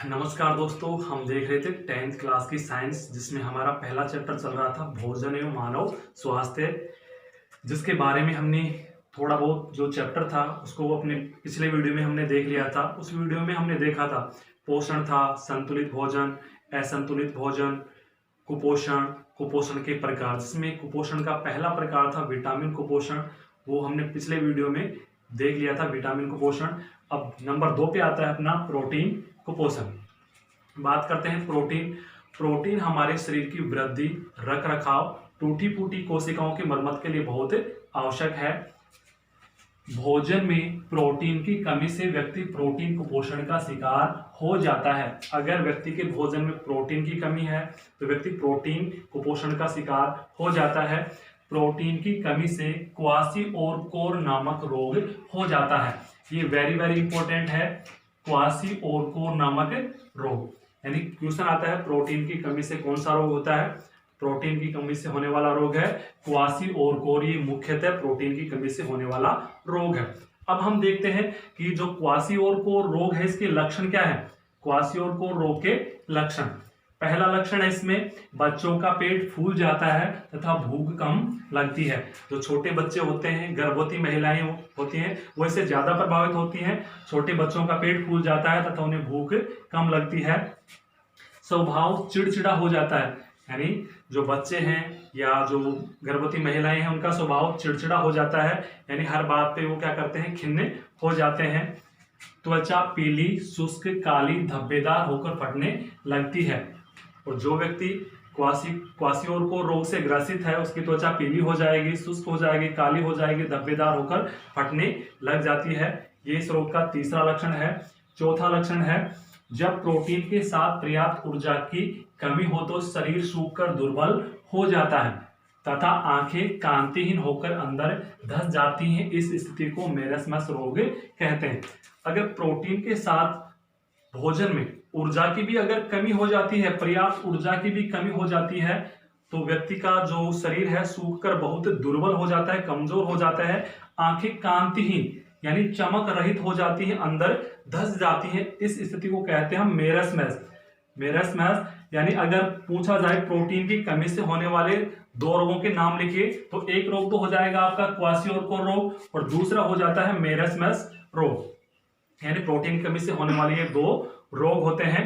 नमस्कार दोस्तों, हम देख रहे थे 10th क्लास की साइंस, जिसमें हमारा पहला चैप्टर चल रहा था भोजन एवं मानव स्वास्थ्य, जिसके बारे में हमने थोड़ा बहुत जो चैप्टर था उसको अपने पिछले वीडियो में हमने देख लिया था। उस वीडियो में हमने देखा था पोषण था, संतुलित भोजन, असंतुलित भोजन, कुपोषण, कुपोषण के प्रकार, जिसमें कुपोषण का पहला प्रकार था विटामिन कुपोषण। वो हमने पिछले वीडियो में देख लिया था, विटामिन कुपोषण। अब नंबर 2 पे आता है अपना प्रोटीन कुपोषण। बात करते हैं प्रोटीन। प्रोटीन हमारे शरीर की वृद्धि, रख रखाव, टूटी फूटी कोशिकाओं की मरम्मत के लिए बहुत आवश्यक है। भोजन में प्रोटीन की कमी से व्यक्ति प्रोटीन कुपोषण का शिकार हो जाता है। अगर व्यक्ति के भोजन में प्रोटीन की कमी है तो व्यक्ति प्रोटीन कुपोषण का शिकार हो जाता है। प्रोटीन की कमी से क्वाशिओरकोर नामक रोग हो जाता है। ये वेरी वेरी इंपॉर्टेंट है, क्वाशिओरकोर नामक रोग। यानी क्वेश्चन आता है प्रोटीन की कमी से कौन सा रोग होता है। प्रोटीन की कमी से होने वाला रोग है क्वाशिओरकोर। ये मुख्यतः प्रोटीन की कमी से होने वाला रोग है। अब हम देखते हैं कि जो क्वाशिओरकोर रोग है इसके लक्षण क्या है। क्वाशिओरकोर रोग के लक्षण, पहला लक्षण है इसमें बच्चों का पेट फूल जाता है तथा भूख कम लगती है। जो छोटे बच्चे होते हैं, गर्भवती महिलाएं होती हैं, वो इससे ज्यादा प्रभावित होती हैं। छोटे बच्चों का पेट फूल जाता है तथा उन्हें भूख कम लगती है। स्वभाव चिड़चिड़ा हो जाता है, यानी जो बच्चे हैं या जो गर्भवती महिलाएं हैं उनका स्वभाव चिड़चिड़ा हो जाता है, यानी हर बात पे वो क्या करते हैं, खिन्ने हो जाते हैं। त्वचा पीली, शुष्क, काली, धब्बेदार होकर फटने लगती है। और जो व्यक्ति क्वाशिओरकोर रोग से ग्रसित है उसकी त्वचा पीली हो जाएगी, शुष्क हो जाएगी, काली हो जाएगी, धब्बेदार होकर फटने लग जाती है। ये इस रोग का तीसरा लक्षण है। चौथा लक्षण है जब प्रोटीन के साथ पर्याप्त ऊर्जा की कमी हो तो शरीर सूखकर दुर्बल हो जाता है तथा आंखें कांतिहीन होकर अंदर धंस जाती हैं। इस स्थिति को मेरस्मस रोग कहते हैं। अगर प्रोटीन के साथ भोजन में ऊर्जा की भी अगर कमी हो जाती है, पर्याप्त ऊर्जा की भी कमी हो जाती है, तो व्यक्ति का जो शरीर है सूखकर बहुत दुर्बल हो जाता है, कमजोर हो जाता है। आंखें कांतिहीन यानी चमक रहित हो जाती है, अंदर धंस जाती है। इस स्थिति को कहते हैं हम मेरस्मस। मेरस्मस यानी अगर पूछा जाए प्रोटीन की कमी से होने वाले 2 रोगों के नाम लिखिए, तो एक रोग तो हो जाएगा आपका क्वाशिओरकोर रोग और दूसरा हो जाता है मेरस्मस रोग। यानी प्रोटीन की कमी से होने वाले ये 2 रोग होते हैं।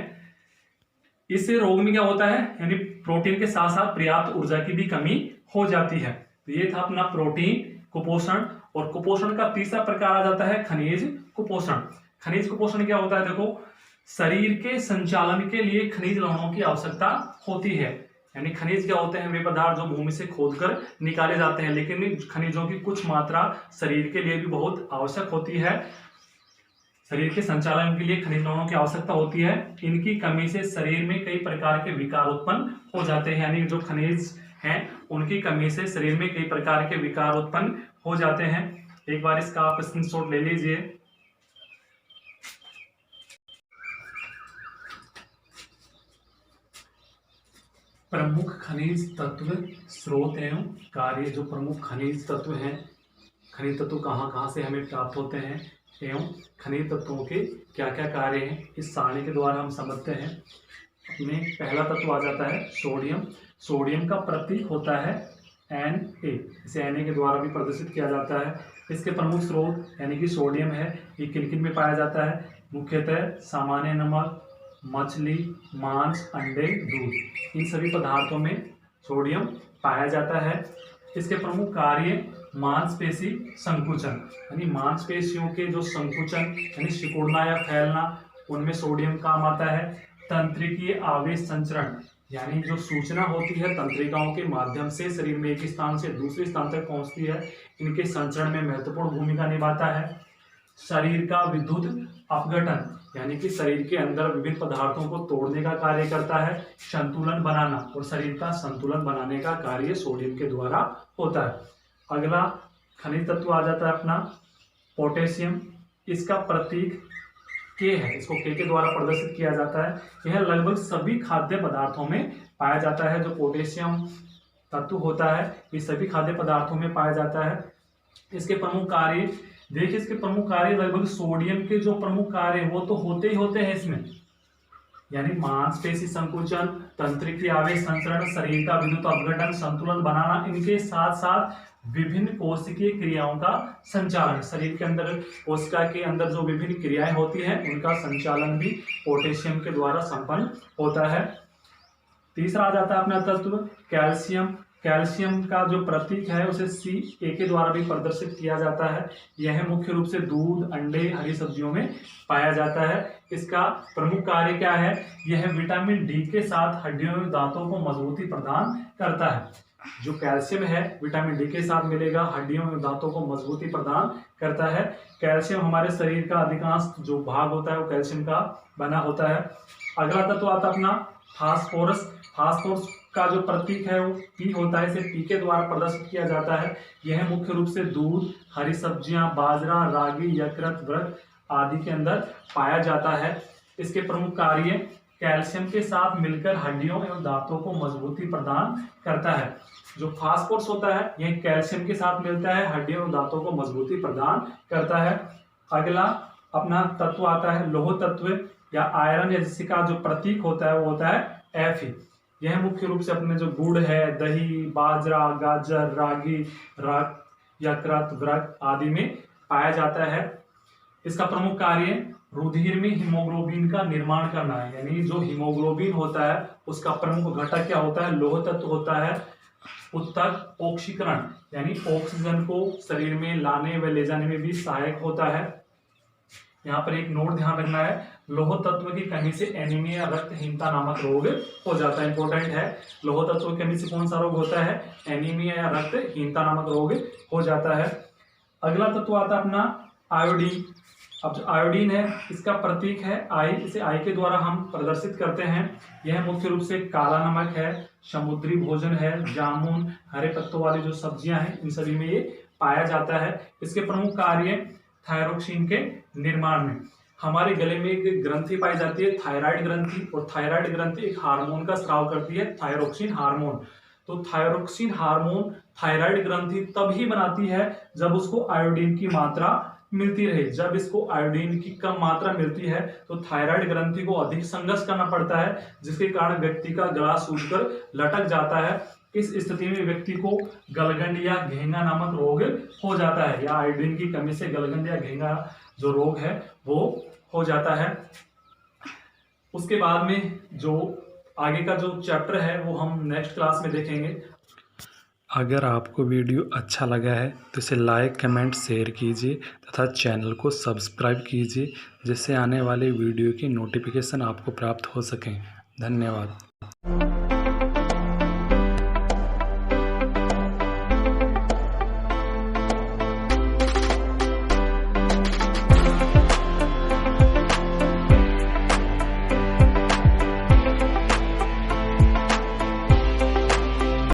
इस रोग में क्या होता है, यानी प्रोटीन के साथ साथ पर्याप्त ऊर्जा की भी कमी हो जाती है। तो ये था अपना प्रोटीन कुपोषण। और कुपोषण का तीसरा प्रकार आ जाता है खनिज कुपोषण। खनिज कुपोषण क्या होता है, देखो शरीर के संचालन के लिए खनिज लवणों की आवश्यकता होती है। यानी खनिज क्या होते हैं, वे पदार्थ जो भूमि से खोदकर निकाले जाते हैं, लेकिन खनिजों की कुछ मात्रा शरीर के लिए भी बहुत आवश्यक होती है। शरीर के संचालन के लिए खनिज लवणों की आवश्यकता होती है। इनकी कमी से शरीर में कई प्रकार के विकार उत्पन्न हो जाते हैं। यानी जो खनिज हैं उनकी कमी से शरीर में कई प्रकार के विकार उत्पन्न हो जाते हैं। एक बार इसका आप स्क्रीनशॉट ले लीजिए। प्रमुख खनिज तत्व, स्रोत एवं कार्य। जो प्रमुख खनिज तत्व हैं, खनिज तत्व कहाँ कहाँ से हमें प्राप्त होते हैं एवं खनिज तत्वों के क्या क्या कार्य हैं, इस सारणी के द्वारा हम समझते हैं। इसमें पहला तत्व आ जाता है सोडियम। सोडियम का प्रतीक होता है Na। इसे Na के द्वारा भी प्रदर्शित किया जाता है। इसके प्रमुख स्रोत यानी कि सोडियम है, ये किन किन में पाया जाता है, मुख्यतः सामान्य नमक, मछली, मांस, अंडे, दूध, इन सभी पदार्थों में सोडियम पाया जाता है। इसके प्रमुख कार्य मांसपेशी संकुचन, यानी मांसपेशियों के जो संकुचन यानी सिकुड़ना या फैलना, उनमें सोडियम काम आता है। तंत्रिकीय आवेश संचरण, यानी जो सूचना होती है तंत्रिकाओं के माध्यम से शरीर में एक स्थान से दूसरे स्थान तक पहुंचती है, इनके संचरण में महत्वपूर्ण भूमिका निभाता है। शरीर का विद्युत अपघटन, यानी कि शरीर के अंदर विभिन्न पदार्थों को तोड़ने का कार्य करता है। संतुलन बनाना, और शरीर का संतुलन बनाने का कार्य सोडियम के द्वारा होता है। अगला खनिज तत्व आ जाता है अपना पोटेशियम। इसका प्रतीक के है, इसको के द्वारा प्रदर्शित किया जाता है। यह लगभग सभी खाद्य पदार्थों में पाया जाता है। जो पोटेशियम तत्व होता है ये सभी खाद्य पदार्थों में पाया जाता है। इसके प्रमुख कार्य देखिए, इसके प्रमुख कार्य लगभग सोडियम के जो प्रमुख कार्य वो तो होते ही होते हैं इसमें, यानी मांसपेशी संकुचन, तंत्रिक्रिया आवेश संचरण, शरीर का विद्युत अपघटन, संतुलन बनाना, इनके साथ साथ विभिन्न कोशिकीय क्रियाओं का संचालन, शरीर के अंदर कोशिका के अंदर जो विभिन्न क्रियाएं होती हैं उनका संचालन भी पोटेशियम के द्वारा संपन्न होता है। तीसरा आ जाता है अपना तत्व कैल्शियम। कैल्शियम का जो प्रतीक है उसे Ca के द्वारा भी प्रदर्शित किया जाता है। यह मुख्य रूप से दूध, अंडे, हरी सब्जियों में पाया जाता है। इसका प्रमुख कार्य क्या है? यह विटामिन डी के साथ हड्डियों एवं दांतों को मजबूती प्रदान करता है। जो कैल्शियम है विटामिन डी के साथ मिलेगा, हड्डियों एवं दांतों को मजबूती प्रदान करता है। कैल्शियम हमारे शरीर का अधिकांश जो भाग होता है वो कैल्शियम का बना होता है। अगला तत्व आता है अपना फास्फोरस। फास्फोरस का जो प्रतीक है वो पी होता है, इसे पी के द्वारा प्रदर्शित किया जाता है। यह मुख्य रूप से दूध, हरी सब्जियां, बाजरा, रागी, यकृत, व्रत आदि के अंदर पाया जाता है। इसके प्रमुख कार्य कैल्शियम के साथ मिलकर हड्डियों एवं दांतों को मजबूती प्रदान करता है। जो फास्फोरस होता है यह कैल्शियम के साथ मिलता है, हड्डियों एवं दांतों को मजबूती प्रदान करता है। अगला अपना तत्व आता है लौह तत्व या आयरन, या जिसका जो प्रतीक होता है वो होता है Fe। यह मुख्य रूप से अपने जो गुड़ है, दही, बाजरा, गाजर, रागी, यकृत, व्रत आदि में पाया जाता है। इसका प्रमुख कार्य रुधिर में हीमोग्लोबिन का निर्माण करना है, यानी जो हीमोग्लोबिन होता है उसका प्रमुख घटक क्या होता है? लौह तत्व होता है। उत्तक ऑक्सीकरण यानी ऑक्सीजन को शरीर में लाने व ले जाने में भी सहायक होता है। यहाँ पर एक नोट ध्यान रखना है, लौह तत्व की कमी से एनीमिया, रक्तहीनता नामक रोग हो जाता है। इंपॉर्टेंट है, लौह तत्व की कमी से कौन सा रोग होता है? एनीमिया या रक्तहीनता नामक रोग हो जाता है। अगला तत्व आता है अपना आयोडीन। अब जो आयोडीन है इसका प्रतीक है आई, इसे आई के द्वारा हम प्रदर्शित करते हैं। यह मुख्य रूप से काला नमक है, समुद्री भोजन है, जामुन, हरे पत्तों वाली जो सब्जियां हैं इन सभी में ये पाया जाता है। इसके प्रमुख कार्य थायरोक्सिन के निर्माण में। हमारे गले में एक ग्रंथि पाई जाती है थायराइड ग्रंथि, और थायराइड ग्रंथि एक हार्मोन का स्राव करती है, थायरोक्सिन हार्मोन। तो थायरोक्सिन हार्मोन थायराइड ग्रंथि तभी बनाती है जब उसको आयोडीन की मात्रा मिलती रहे। जब इसको आयोडीन की कम मात्रा मिलती है तो थायराइड ग्रंथि को अधिक संघर्ष करना पड़ता है, जिसके कारण व्यक्ति का गला सूजकर लटक जाता है। इस स्थिति में व्यक्ति को गलगंड या घेंगा नामक रोग हो जाता है, या आयोडीन की कमी से गलगंड या घेंगा जो रोग है वो हो जाता है। उसके बाद में जो आगे का जो चैप्टर है वो हम नेक्स्ट क्लास में देखेंगे। अगर आपको वीडियो अच्छा लगा है तो इसे लाइक, कमेंट, शेयर कीजिए तथा चैनल को सब्सक्राइब कीजिए, जिससे आने वाले वीडियो की नोटिफिकेशन आपको प्राप्त हो सकें। धन्यवाद।